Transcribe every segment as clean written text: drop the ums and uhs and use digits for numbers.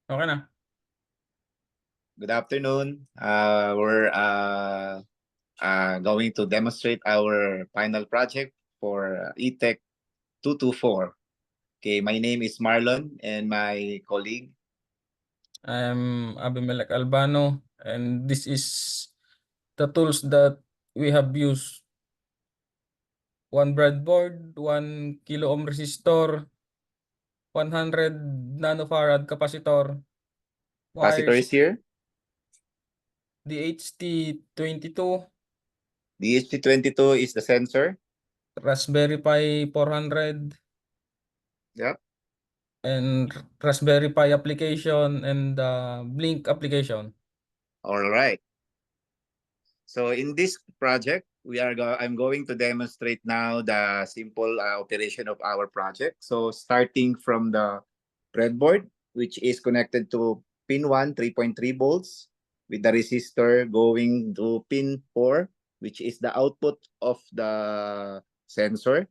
Okay na. Good afternoon. We're going to demonstrate our final project for ETech 224. Okay, my name is Marlon and my colleague. I'm Abimelech Albano, and this is the tools that we have used. One breadboard, 1 kilo ohm resistor, 100 nanofarad capacitor, Capacitor wires is here. DHT22, The HT22 is the sensor. Raspberry Pi 400, Yep. and Raspberry Pi application, and the Blink application. All right. So in this project, I'm going to demonstrate now the simple operation of our project. So starting from the breadboard, which is connected to pin 1, 3.3 volts, with the resistor going to pin 4, which is the output of the sensor,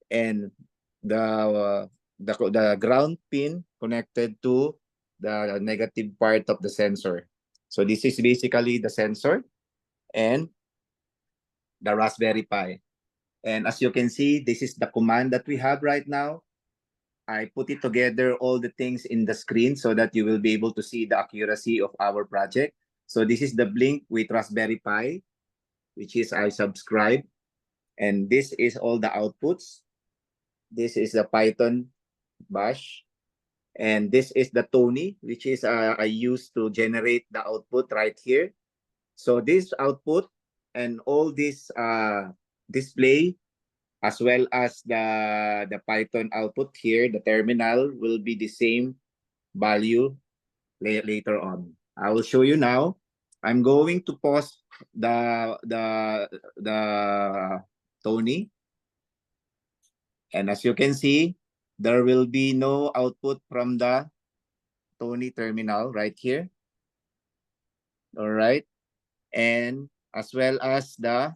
and the ground pin connected to the negative part of the sensor. So this is basically the sensor and the Raspberry Pi. And as you can see, this is the command that we have right now. I put it together, all the things in the screen, so that you will be able to see the accuracy of our project. So this is the Blink with Raspberry Pi, which is I subscribe. And this is all the outputs. This is the Python bash. And this is the Tony, which is I use to generate the output right here. So this output and all this display, as well as the Python output here, the terminal will be the same value later on. I will show you now. I'm going to pause the Tony, and as you can see, there will be no output from the Tony terminal right here. All right, and as well as the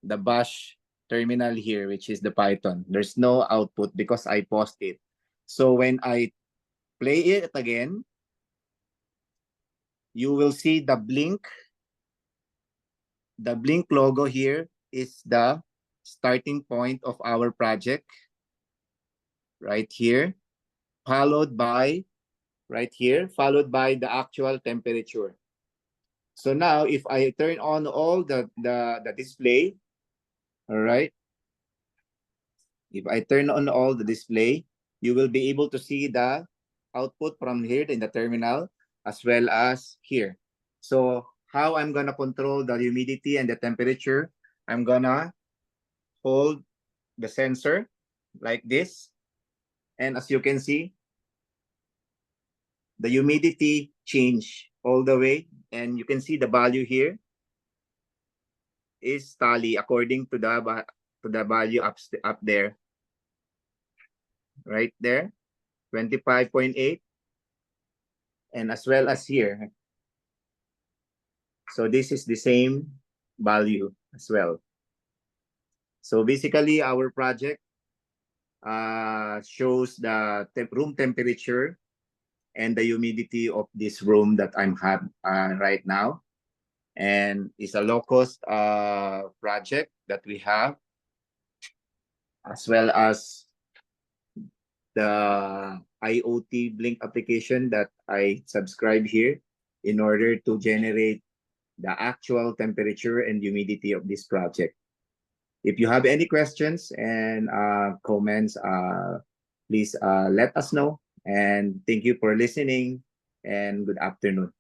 bash terminal here, which is the Python. There's no output because I paused it. So when I play it again, you will see the Blink. The Blink logo here is the starting point of our project right here, followed by right here, followed by the actual temperature. So now if I turn on all the display, all right, if I turn on all the display, you will be able to see the output from here in the terminal as well as here. So how I'm gonna control the humidity and the temperature, I'm gonna hold the sensor like this. And as you can see, the humidity change all the way. And you can see the value here is tally according to the value up there, right there, 25.8, and as well as here. So this is the same value as well. So basically our project shows the room temperature and the humidity of this room that I'm have right now. And it's a low-cost project that we have, as well as the IoT Blink application that I subscribe here in order to generate the actual temperature and humidity of this project. If you have any questions and comments, please let us know. And thank you for listening, and good afternoon.